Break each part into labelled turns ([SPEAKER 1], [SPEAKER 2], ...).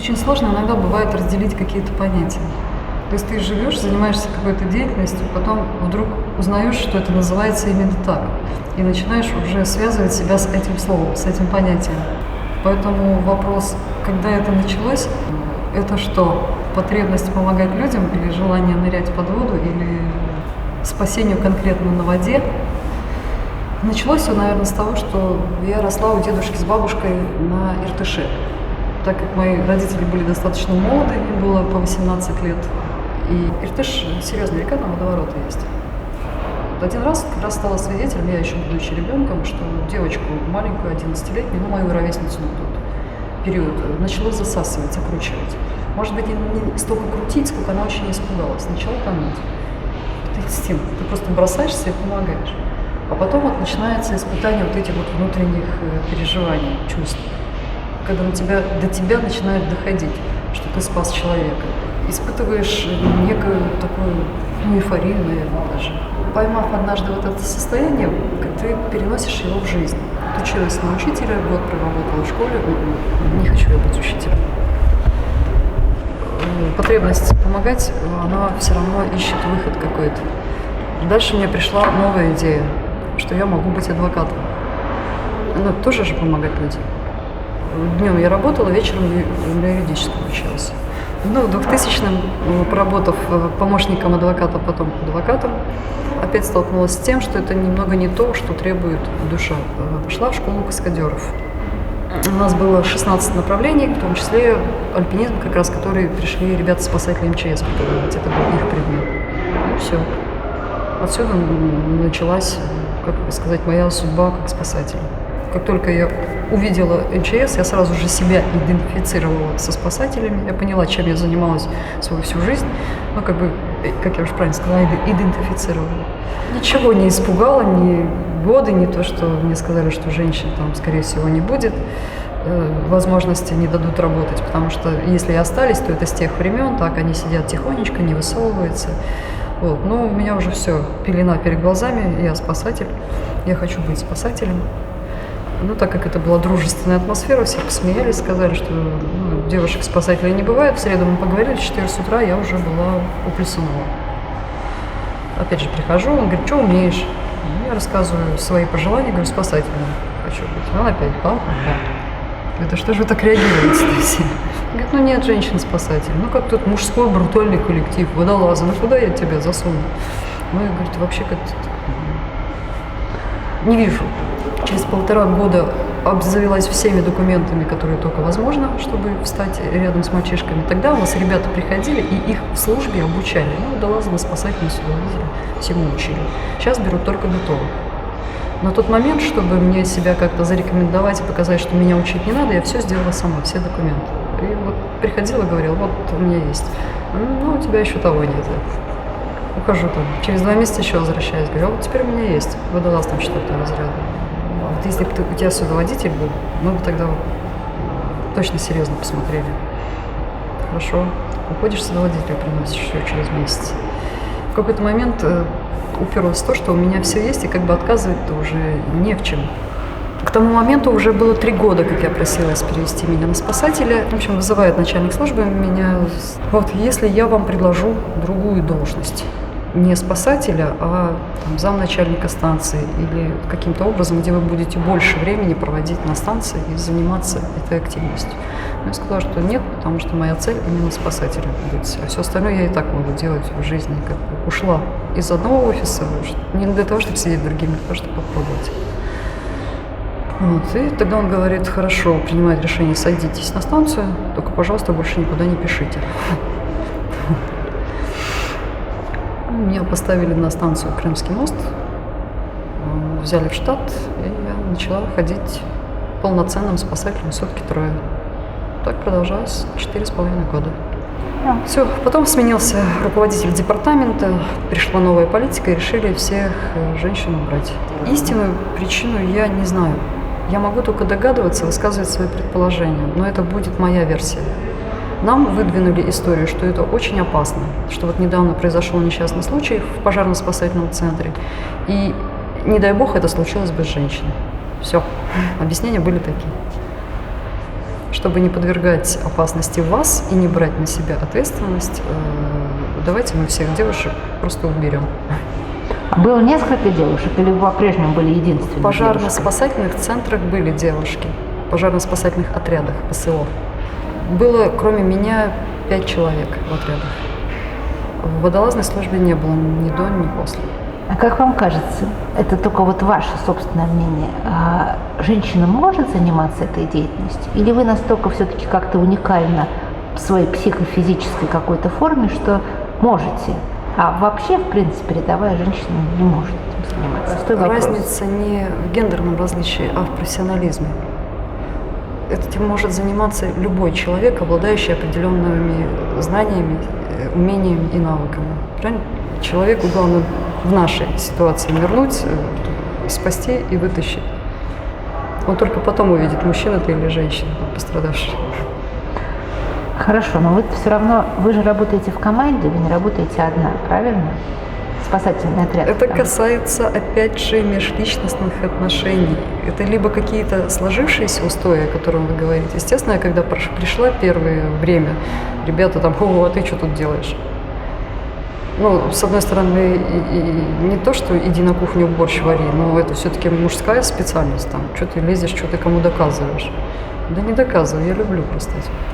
[SPEAKER 1] Очень сложно иногда бывает разделить какие-то понятия. То есть ты живешь, занимаешься какой-то деятельностью, потом вдруг узнаешь, что это называется именно так. И начинаешь уже связывать себя с этим словом, с этим понятием. Поэтому вопрос, когда это началось, это что? Потребность помогать людям или желание нырять под воду, или спасению конкретно на воде? Началось все, наверное, с того, что я росла у дедушки с бабушкой на Иртыше. Так как мои родители были достаточно молоды, им было по 18 лет. И Иртыш – серьезная река, там водовороты есть. Один раз как раз стала свидетелем, я еще будучи ребенком, что девочку маленькую, 11-летнюю, мою ровесницу на тот период, начало засасывать, закручивать. Может быть, не столько крутить, сколько она очень испугалась. Начала тонуть. Это инстинкт. Ты просто бросаешься и помогаешь. А потом вот начинается испытание вот этих вот внутренних переживаний, чувств. Когда до тебя начинает доходить, что ты спас человека. Испытываешь некую такую эйфорию, наверное, даже. Поймав однажды вот это состояние, ты переносишь его в жизнь. Отучилась на учителя, год проработала в школе, не хочу я быть учителем. Потребность помогать, она все равно ищет выход какой-то. Дальше мне пришла новая идея, что я могу быть адвокатом. Ну, тоже же помогать людям. Днем я работала, вечером на юридическом училась. Ну, в 2000-м, поработав помощником адвоката, потом адвокатом, опять столкнулась с тем, что это немного не то, что требует душа. Пошла в школу каскадеров. У нас было 16 направлений, в том числе альпинизм, как раз, которые пришли ребята-спасатели МЧС, это был их предмет. И все. Отсюда началась, как сказать, моя судьба как спасателя. Как только я увидела МЧС, я сразу же себя идентифицировала со спасателями. Я поняла, чем я занималась свою всю жизнь. Ну, как я уже правильно сказала, идентифицировала. Ничего не испугало, ни годы, ни то, что мне сказали, что женщин там, скорее всего, не будет. Возможности не дадут работать, потому что если и остались, то это с тех времен, так они сидят тихонечко, не высовываются. Вот. Но у меня уже все, пелена перед глазами, я спасатель, я хочу быть спасателем. Ну, так как это была дружественная атмосфера, все посмеялись, сказали, что девушек-спасателей не бывает. В среду мы поговорили, в 4 с утра я уже была у Плесунова. Опять же прихожу, он говорит, что умеешь? Я рассказываю свои пожелания, говорю, спасателем хочу быть. Он опять, да. Это что же вы так реагируете все? Говорит, ну нет, женщин-спасатель. Ну как тут мужской брутальный коллектив, водолазы, ну куда я тебя засуну? Ну, я говорю, вообще как-то не вижу. Через 1,5 года обзавелась всеми документами, которые только возможно, чтобы встать рядом с мальчишками. Тогда у нас ребята приходили, и их в службе обучали. Ну, водолазы, спасатели, судоводители, всему учили. Сейчас берут только готовых. На тот момент, чтобы мне себя как-то зарекомендовать и показать, что меня учить не надо, я все сделала сама, все документы. И вот приходила, говорила, вот у меня есть. Ну, у тебя еще того нет. Ухожу там. Через 2 месяца еще возвращаюсь. Говорю, вот теперь у меня есть водолаз там 4-го разряда. Вот если бы у тебя судоводитель был, мы бы тогда точно серьезно посмотрели. Хорошо. Уходишь, судоводителя приносишь еще через месяц. В какой-то момент уперлось в то, что у меня все есть, и как бы отказывать-то уже не в чем. К тому моменту уже было 3 года, как я просилась перевести меня на спасателя. В общем, вызывает начальник службы меня. Вот, если я вам предложу другую должность, не спасателя, а там, замначальника станции или каким-то образом, где вы будете больше времени проводить на станции и заниматься этой активностью. Но я сказала, что нет, потому что моя цель именно спасателем быть. А все остальное я и так могу делать в жизни. Как бы ушла из одного офиса, не для того, чтобы сидеть другим, а для того, чтобы попробовать. Вот. И тогда он говорит, хорошо, принимает решение, садитесь на станцию, только, пожалуйста, больше никуда не пишите. Меня поставили на станцию Крымский мост, взяли в штат, и я начала ходить полноценным спасателем сутки 3. Так продолжалось 4,5 года. Все, потом сменился руководитель департамента, пришла новая политика, и решили всех женщин убрать. Истинную причину я не знаю. Я могу только догадываться, высказывать свои предположения, но это будет моя версия. Нам выдвинули историю, что это очень опасно, что вот недавно произошел несчастный случай в пожарно-спасательном центре, и, не дай бог, это случилось бы с женщиной. Все, объяснения были такие. чтобы не подвергать опасности вас и не брать на себя ответственность, давайте мы всех девушек просто уберем.
[SPEAKER 2] Было несколько девушек или вы по-прежнему были единственной?
[SPEAKER 1] В пожарно-спасательных центрах были девушки, в пожарно-спасательных отрядах ПСО. Было, кроме меня, 5 человек в отрядах. В водолазной службе не было ни до, ни после.
[SPEAKER 2] А как вам кажется, это только вот ваше собственное мнение, женщина может заниматься этой деятельностью? Или вы настолько все-таки как-то уникальна в своей психофизической какой-то форме, что можете? А вообще, в принципе, рядовая женщина не может этим заниматься.
[SPEAKER 1] Разница не в гендерном различии, а в профессионализме. Этим может заниматься любой человек, обладающий определенными знаниями, умениями и навыками. Правильно? Человеку главное в нашей ситуации нырнуть, спасти и вытащить. Он только потом увидит, мужчина ты или женщина, пострадавший.
[SPEAKER 2] Хорошо, но вы все равно, вы же работаете в команде, вы не работаете одна, правильно? Спасательный отряд.
[SPEAKER 1] Это касается, опять же, межличностных отношений. Это либо какие-то сложившиеся устои, о которых вы говорите. Естественно, когда пришла первое время, ребята там, а ты что тут делаешь? Ну, с одной стороны, и не то, что иди на кухню борщ вари, но это все-таки мужская специальность. Там, что ты лезешь, что ты кому доказываешь. Да не доказываю, я люблю просто.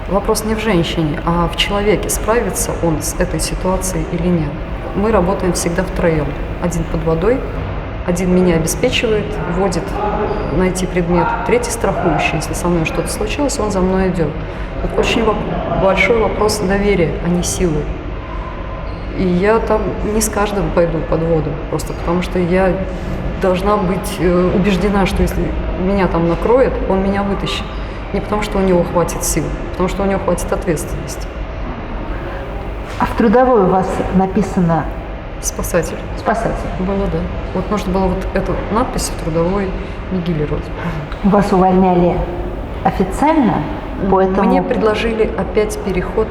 [SPEAKER 1] Вопрос не в женщине, а в человеке, справится он с этой ситуацией или нет. Мы работаем всегда втроем. Один под водой, один меня обеспечивает, вводит найти предмет, третий страхующий. Если со мной что-то случилось, он за мной идет. Тут очень большой вопрос доверия, а не силы. И я там не с каждым пойду под воду, просто потому что я должна быть убеждена, что если меня там накроет, он меня вытащит. Не потому что у него хватит сил, потому что у него хватит ответственности.
[SPEAKER 2] А в трудовой у вас написано
[SPEAKER 1] Спасатель.
[SPEAKER 2] Спасатель.
[SPEAKER 1] Было, да. Вот нужно было вот эту надпись в трудовой нигилировать.
[SPEAKER 2] Вас увольняли официально? Поэтому...
[SPEAKER 1] Мне предложили опять переход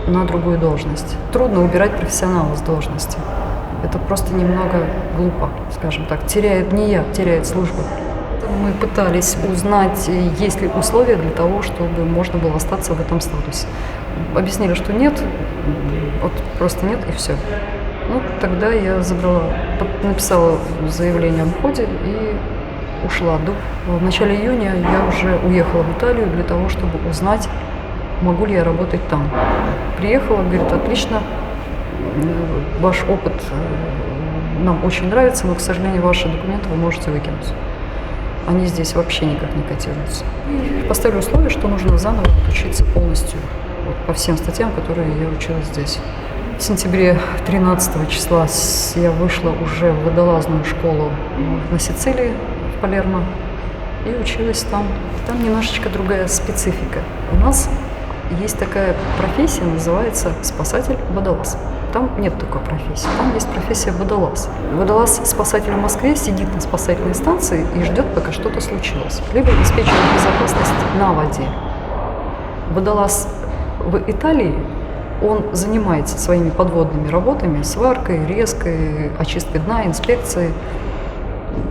[SPEAKER 1] на другую должность. Трудно убирать профессионала с должности. Это просто немного глупо, скажем так. Теряет не я, теряет служба. Мы пытались узнать, есть ли условия для того, чтобы можно было остаться в этом статусе. Объяснили, что нет, вот просто нет и все. Ну, тогда я написала заявление об уходе и ушла. В начале июня я уже уехала в Италию для того, чтобы узнать, могу ли я работать там. Приехала, говорит, отлично, ваш опыт нам очень нравится, но, к сожалению, ваши документы вы можете выкинуть. Они здесь вообще никак не котируются. И поставили условие, что нужно заново учиться полностью по всем статьям, которые я училась здесь. В сентябре 13 числа я вышла уже в водолазную школу на Сицилии, в Палермо, и училась там. Там немножечко другая специфика. У нас есть такая профессия, называется спасатель-водолаз. Там нет такой профессии, там есть профессия водолаз. Водолаз-спасатель в Москве сидит на спасательной станции и ждет, пока что-то случилось. Либо обеспечивает безопасность на воде. Водолаз в Италии, он занимается своими подводными работами, сваркой, резкой, очисткой дна, инспекцией,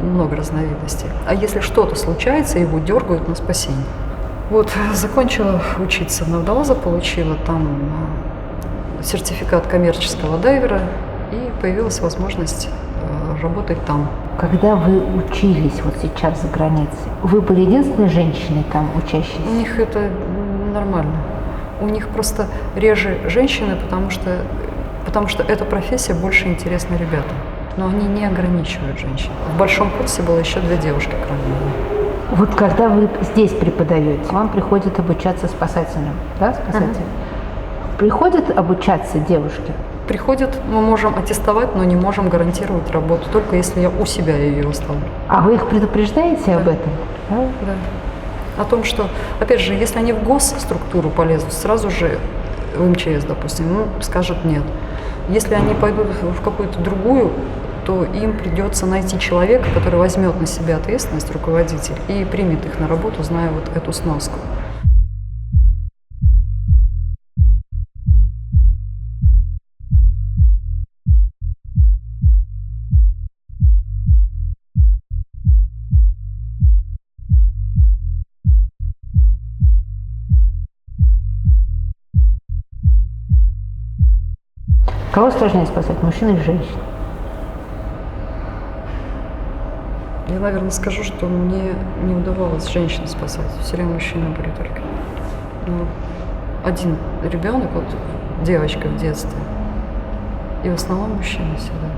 [SPEAKER 1] много разновидностей. А если что-то случается, его дергают на спасение. Вот, закончила учиться на водолаза, получила там сертификат коммерческого дайвера, и появилась возможность работать там.
[SPEAKER 2] Когда вы учились вот сейчас за границей, вы были единственной женщиной там учащейся?
[SPEAKER 1] У них это нормально. У них просто реже женщины, потому что эта профессия больше интересна ребятам. Но они не ограничивают женщин. В большом курсе было еще 2 девушки, кроме меня.
[SPEAKER 2] Вот когда вы здесь преподаете, вам приходят обучаться спасателям, да, спасателям? Приходят обучаться девушки?
[SPEAKER 1] Приходят, мы можем аттестовать, но не можем гарантировать работу, только если я у себя ее оставлю.
[SPEAKER 2] А вы их предупреждаете об этом?
[SPEAKER 1] Да. Да. О том, что, опять же, если они в госструктуру полезут, сразу же в МЧС, допустим, скажут нет. Если они пойдут в какую-то другую, то им придется найти человека, который возьмет на себя ответственность, руководитель, и примет их на работу, зная вот эту сноску.
[SPEAKER 2] Кого сложнее спасать, мужчин или женщин?
[SPEAKER 1] Я, наверное, скажу, что мне не удавалось женщин спасать. Все время мужчины были только. Ну, один ребенок, вот девочка в детстве. И в основном мужчины всегда.